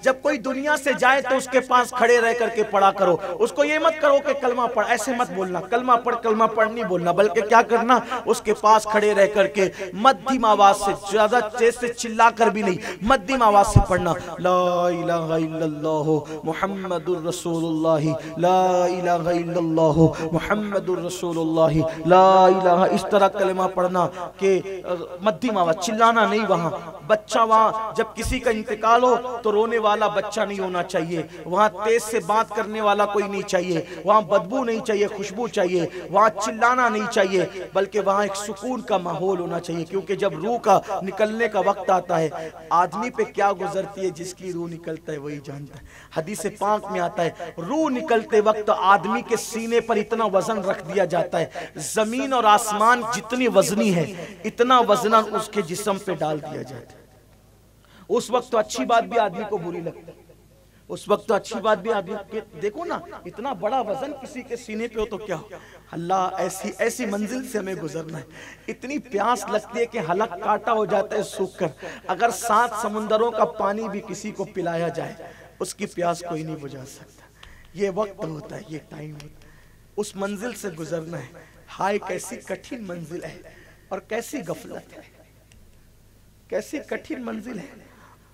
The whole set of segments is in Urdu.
جب کوئی دنیا سے جائے تو اس کے پاس کھڑے رہ کر کے پڑھا کرو. اس کو یہ مت کرو کہ کلمہ پڑھ، ایسے مت بولنا کلمہ پڑھ نہیں بولنا، بلکہ کیا کرنا، اس کے پاس کھڑے رہ کر کے مدھیم آواز سے، زیادہ تیز سے چلا کر بھی نہیں، مدھیم آواز سے پڑھنا. لا الہ الا اللہ محمد الرسول اللہ، لا الہ الا اللہ محمد الرسول اللہ، لا الہ، اس طرح کلمہ پڑھنا کہ مدھیم آواز، چلانا نہیں. وہاں بچہ، وہاں جب کسی کا انتقال ہو تو رونے والا بچہ نہیں ہونا چاہیے، وہاں تیز سے بات کرنے والا کوئی نہیں چاہیے، وہاں بدبو نہیں چاہیے، خوشبو چاہیے، وہاں چلانا نہیں چاہیے، بلکہ وہاں ایک سکون کا ماحول ہونا چاہیے. کیونکہ جب روح کا نکلنے کا وقت آتا ہے، آدمی پہ کیا گزرتی ہے جس کی روح نکلتا ہے وہی جانتا ہے. حدیث پاک میں آتا ہے روح نکلتے وقت آدمی کے سینے پر اتنا وزن رکھ دیا جاتا ہے، زمین اور آسمان جتنی وزنی ہے اتنا وزن اس کے جسم پہ ڈال دیا جاتا ہے. اس وقت تو اچھی بات بھی آدمی کو بری لگتی ہے، اس وقت تو اچھی بات بھی آدمی، دیکھو نا اتنا بڑا وزن کسی کے سینے پہ ہو تو کیا ہو. اللہ ایسی منزل سے ہمیں گزرنا ہے. اتنی پیاس لگتی ہے کہ حلق کاٹا ہو جاتا ہے سوکھ کر. اگر 7 سمندروں کا پانی بھی کسی کو پلایا جائے اس کی پیاس کوئی نہیں بجھا سکتا. یہ وقت ہوتا ہے، یہ ٹائم ہوتا ہے، اس منزل سے گزرنا ہے. ہائے کیسی کٹھن منزل ہے اور کیسی غفلت ہے، کیسی کٹھن منزل ہے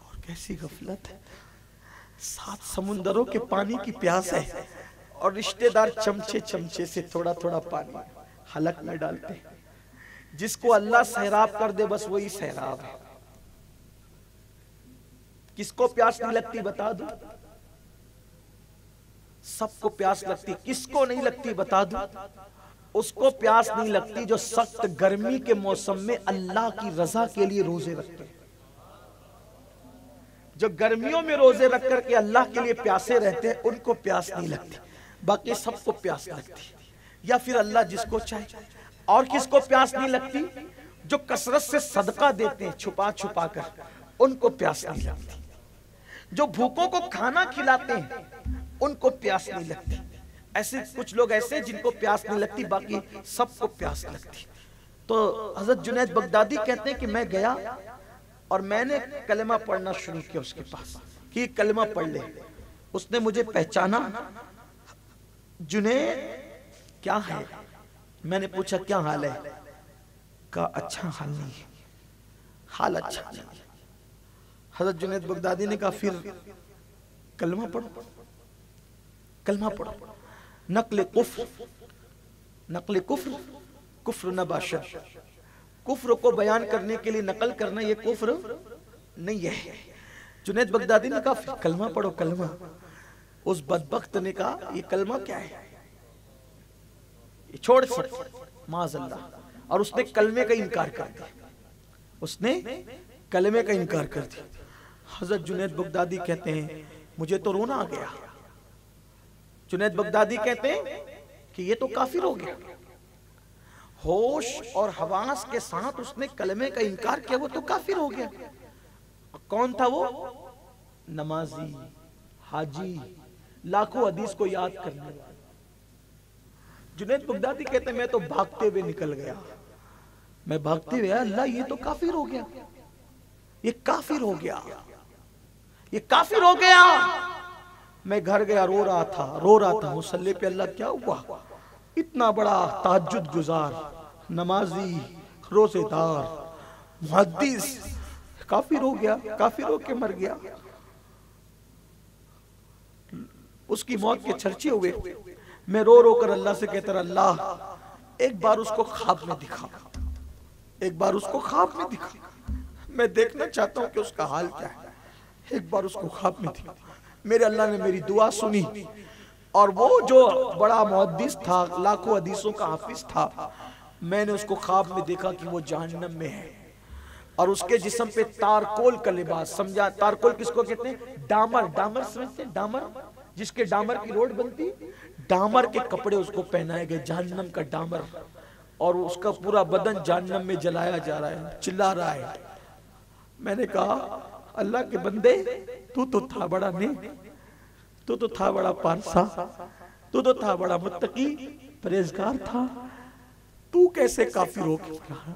اور کیسی غفلت ہے. 7 سمندروں کے پانی کی پیاس ہے اور رشتہ دار چمچے سے تھوڑا تھوڑا پانی حلق میں ڈالتے ہیں. جس کو اللہ سیراب کر دے بس وہی سیراب ہے. کس کو پیاس نہیں لگتی بتا دوں؟ سب کو پیاس لگتی. کس کو نہیں لگتی بتا دوں؟ اس کو پیاس نہیں لگتی جو سخت گرمی کے موسم میں اللہ کی رضا کے لیے روزے رکھتے ہیں. جو گرمیوں میں روزے رکھ کر کے اللہ کے لیے پیاسے رہتے ہیں ان کو پیاس نہیں لگتی، باقی سب کو پیاس لگتی. یا پھر اللہ جس کو چاہے. اور کس کو پیاس نہیں لگتی؟ جو کثرت سے صدقہ دیتے ہیں چھپا چھپا کر، ان کو پیاس نہیں لگتی. جو بھوکوں کو کھانا کھلاتے ہیں ان کو پیاس نہیں لگتی. ایسے کچھ لوگ ایسے جن کو پیاس نہیں لگتی، باقی سب کو پیاس لگتی. تو حضرت جنید بغدادی کہتے ہیں کہ میں گیا اور میں نے کلمہ پڑھنا شروع کیا اس کے پاس کہ کلمہ پڑھ لے. اس نے مجھے پہچانا. جنید کیا ہے؟ میں نے پوچھا کیا حال ہے؟ کہا اچھا حال نہیں ہے، حال اچھا نہیں ہے. حضرت جنید بغدادی نے کہا پھر کلمہ پڑھو، کلمہ پڑھو. نقل کفر، کفر نباشد. کفر کو بیان کرنے کے لیے نقل کرنا یہ کفر نہیں ہے. جنید بغدادی نے کہا پھر کلمہ پڑھو، کلمہ. اس بدبخت نے کہا یہ کلمہ کیا ہے، یہ چھوڑ سکتے معاذ اللہ. اور اس نے کلمے کا انکار کر دیا، اس نے کلمے کا انکار کر دیا. حضرت جنید بغدادی کہتے ہیں مجھے تو رونا آ گیا. جنید بغدادی کہتے ہیں کہ یہ تو کافر ہو گیا. ہوش اور حواس کے ساتھ اس نے کلمے کا انکار کیا، وہ تو کافر ہو گیا. کون تھا وہ؟ نمازی، حاجی، لاکھوں حدیث کو یاد کرنے والا. جنید بغدادی کہتے ہیں میں تو بھاگتے ہوئے نکل گیا، میں بھاگتے ہوئے اللہ یہ تو کافر ہو گیا، یہ کافر ہو گیا، یہ کافر ہو گیا. میں گھر گیا، رو رہا تھا مصلی پہ. اللہ کیا ہوا؟ اتنا بڑا تہجد گزار، نمازی، روزے دار، محدث کافر ہو گیا، کافر ہو کے مر گیا. اس کی موت کے چرچے ہوئے. میں رو کر اللہ سے کہتا رہا اللہ ایک بار اس کو خواب میں دکھا، ایک بار اس کو خواب میں دکھا. میں دیکھنا چاہتا ہوں کہ اس کا حال کیا ہے. ایک بار اس کو خواب میں دکھا. میرے اللہ نے میری دعا سنی اور وہ جو بڑا محدث تھا، لاکھوں حدیثوں کا حافظ تھا، میں نے اس کو خواب میں دیکھا کہ وہ جہنم میں ہے اور اس کے جسم پہ تارکول کا لباس. سمجھا تارکول کس کو کہتے ہیں؟ ڈامر. ڈامر سمجھتے ہیں؟ ڈامر جس کے ڈامر کی روڈ بنتی، ڈامر کے کپڑے اس کو پہنائے گئے، جہنم کا ڈامر. اور اس کا پورا بدن جہنم میں جلایا جا رہا ہے، چلا رہا ہے. میں نے کہا اللہ کے بندے تو تھا بڑا نیک، تو تھا بڑا پارسا، تو تھا بڑا متقی پرہیزگار تھا، تو کیسے کافر ہو کے مرا؟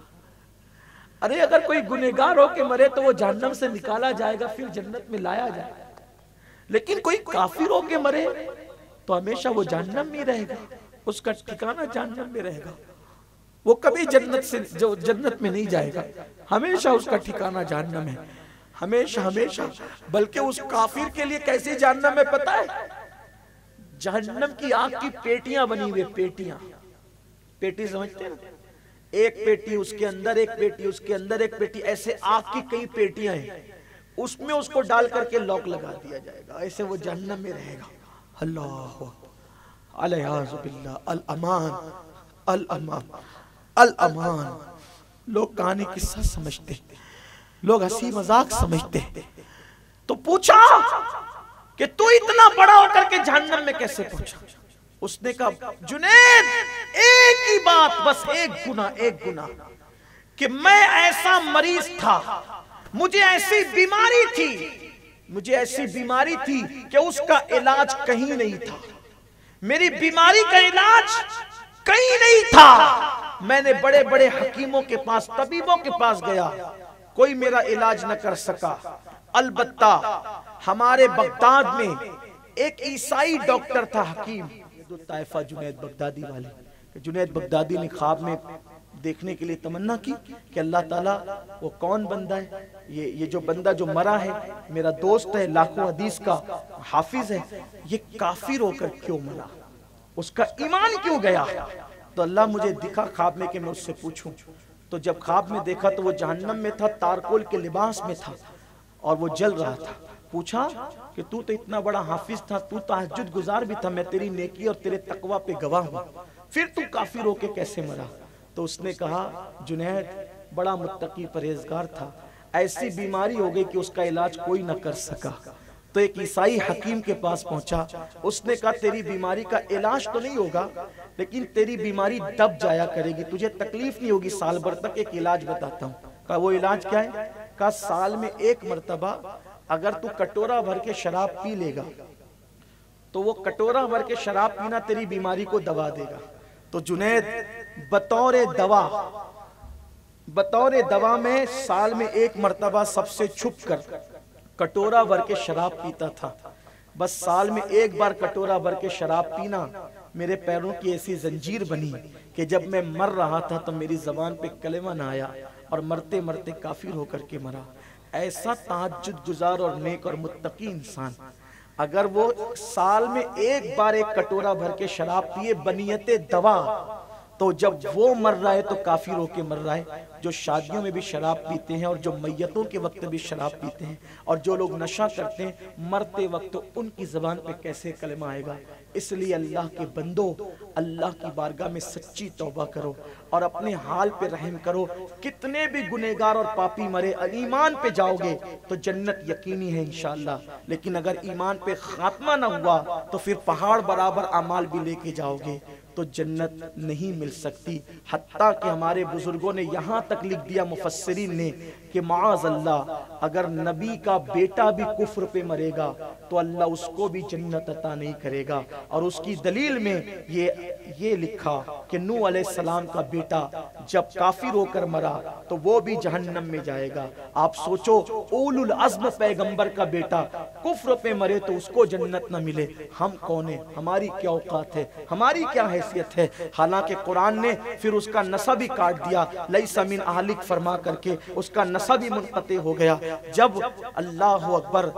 ارے اگر کوئی گنہگار ہو کے مرے تو وہ جہنم سے نکالا جائے گا، پھر جنت میں لایا جائے گا. لیکن کوئی کافر ہو کے مرے تو ہمیشہ وہ جہنم میں رہے گا، اس کا ٹھکانہ جہنم میں رہے گا، وہ کبھی جنت میں نہیں جائے گا، ہمیشہ اس کا ٹھکانہ جہنم ہے، ہمیشہ ہمیشہ۔ بلکہ اس کافر کے لیے کیسی جہنم ہے پتہ ہے؟ جہنم کی آگ کی پیٹیاں بنی ہوئے، پیٹیاں، پیٹی سمجھتے ہیں؟ ایک پیٹی اس کے اندر، ایک پیٹی اس کے اندر، ایک پیٹی، ایسے آگ کی کئی پیٹیاں ہیں، اس میں اس کو ڈال کر کے لاک لگا دیا جائے گا، ایسے وہ جہنم میں رہے گا۔ اللہ علیہ باللہ، الامان الامان الامان۔ لوگ کہانی قصہ سمجھتے، لوگ ہنسی مذاق سمجھتے۔ تو پوچھا کہ تو اتنا بڑا ہو کر کے جہنم میں کیسے پہنچا؟ اس نے کہا جنید ایک ہی بات، بس ایک گناہ کہ میں ایسا مریض تھا، مجھے ایسی بیماری تھی کہ اس کا علاج کہیں نہیں تھا، میری بیماری کا علاج کہیں نہیں تھا، میں نے بڑے بڑے حکیموں کے پاس، طبیبوں کے پاس گیا، کوئی میرا علاج نہ کر سکا۔ البتہ ہمارے بغداد میں ایک عیسائی ڈاکٹر تھا، حکیم، طائفہ جنید بغدادی والے، کہ جنید بغدادی نے خواب میں دیکھنے کے لیے تمنا کی کہ اللہ تعالیٰ وہ کون بندہ ہے، یہ جو بندہ جو مرا ہے میرا دوست ہے، لاکھوں حدیث کا حافظ ہے، یہ کافر ہو کر کیوں مرا، اس کا ایمان کیوں گیا؟ تو اللہ مجھے دکھا خواب میں کہ میں اس سے پوچھوں۔ تو جب خواب میں دیکھا تو وہ جہنم میں تھا، تارکول کے لباس میں تھا اور وہ جل رہا تھا۔ پوچھا کہ تو اتنا بڑا حافظ تھا، تو تہجد گزار بھی تھا، میں تیری نیکی اور تیرے تقوی پہ گواہ ہوں، پھر تو کافر ہو کے کیسے مرا؟ تو اس نے کہا جنید بڑا متقی پرہیزگار تھا، ایسی بیماری ہو گئی کہ اس کا علاج کوئی نہ کر سکا۔ تو ایک عیسائی حکیم کے پاس پہنچا، اس نے کہا تیری بیماری کا علاج تو نہیں ہوگا لیکن تیری بیماری دب جایا کرے گی، تجھے تکلیف نہیں ہوگی سال بھر تک، ایک علاج بتاتا ہوں۔ کہا وہ علاج کیا ہے؟ کہا سال میں ایک مرتبہ اگر تو کٹورا بھر کے شراب پی لے گا تو وہ کٹورا بھر کے شراب پینا تیری بیماری کو دوا دے گا۔ تو جنید بطور دوا میں سال میں ایک مرتبہ سب سے چھپ کر کٹورا بھر کے شراب پیتا تھا، بس سال میں ایک بار کٹورا بھر کے شراب پینا میرے پیروں کی ایسی زنجیر بنی کہ جب میں مر رہا تھا تو میری زبان پہ کلمہ نہ آیا اور مرتے مرتے کافر ہو کر کے مرا۔ ایسا تہجد گزار اور نیک اور متقی انسان اگر وہ سال میں ایک بار ایک کٹورا بھر کے شراب پیے بنیت دوا، تو جب وہ مر رہا ہے تو کافر ہو کے مر رہا ہے۔ جو شادیوں میں بھی شراب پیتے ہیں اور جو میتوں کے وقت بھی شراب پیتے ہیں اور جو لوگ نشہ کرتے ہیں مرتے وقت، ان کی زبان پہ کیسے کلمہ آئے گا؟ اس لیے اللہ کے بندو اللہ کی بارگاہ میں سچی توبہ کرو اور اپنے حال پہ رحم کرو۔ کتنے بھی گنہگار اور پاپی مرے، ایمان پہ جاؤ گے تو جنت یقینی ہے انشاءاللہ، لیکن اگر ایمان پہ خاتمہ نہ ہوا تو پھر پہاڑ برابر اعمال بھی لے کے جاؤ گے تو جنت نہیں مل سکتی۔ حتیٰ کہ ہمارے بزرگوں نے یہاں تک لکھ دیا مفسرین نے کہ معاذ اللہ اگر نبی کا بیٹا بھی کفر پہ مرے گا تو اللہ اس کو بھی جنت عطا نہیں کرے گا۔ اور اس کی دلیل میں یہ لکھا کہ نوح علیہ السلام کا بیٹا جب کافر ہو کر مرا تو وہ بھی جہنم میں جائے گا۔ آپ سوچو اولو العزم پیغمبر کا بیٹا کفر پہ مرے تو اس کو جنت نہ ملے، ہم کون ہیں؟ ہماری کیا اوقات ہے؟ ہماری کیا حیثیت ہے؟ حالانکہ قرآن نے پھر اس کا نسب ہی کاٹ دیا، لیس من اہلک فرما کر کے اس کا نسب ہی منقطع ہو گیا۔ جب اللہ اکبر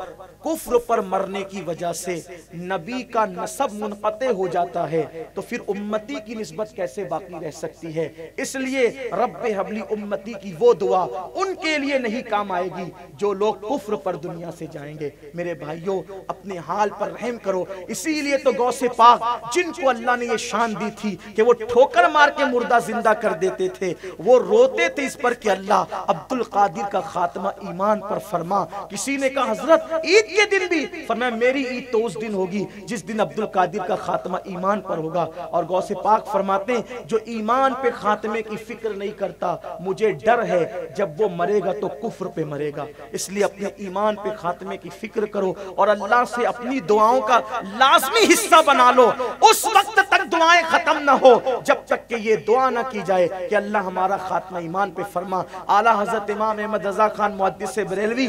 کفر پر مرنے کی وجہ سے نبی کا نسب منقطع ہو جاتا ہے تو پھر امتی کی نسبت کیسے باقی رہ سکتی ہے؟ اس لیے رب حبلی امتی کی وہ دعا ان کے لیے نہیں کام آئے گی جو لوگ کفر پر دنیا سے جائیں گے۔ میرے بھائیوں اپنے حال پر رحم کرو۔ اسی لیے تو غوث پاک جن کو اللہ نے یہ شان دی تھی کہ وہ ٹھوکر مار کے مردہ زندہ کر دیتے تھے، وہ روتے تھے اس پر کہ اللہ عبد القادر کا خاتمہ ایمان پر فرما۔ کسی نے کہا حضرت عید کے دن بھی، فرمایا میری عید تو اس دن ہوگی جس دن عبد القادر کا خاتمہ ایمان پر ہوگا۔ اور غوث پاک فرماتے ہیں جو ایمان پہ خاتمے کی فکر نہیں کرتا مجھے ڈر ہے جب وہ مرے گا تو کفر پہ مرے گا۔ اس لیے اپنے ایمان پہ خاتمے کی فکر کرو اور اللہ سے اپنی دعاؤں کا لازمی حصہ بنا لو۔ اس وقت تک دعائیں ختم نہ ہو جب تک کہ یہ دعا نہ کی جائے کہ اللہ ہمارا خاتمہ ایمان پہ فرما۔ اعلیٰ حضرت امام احمد رضا خان محدث بریلوی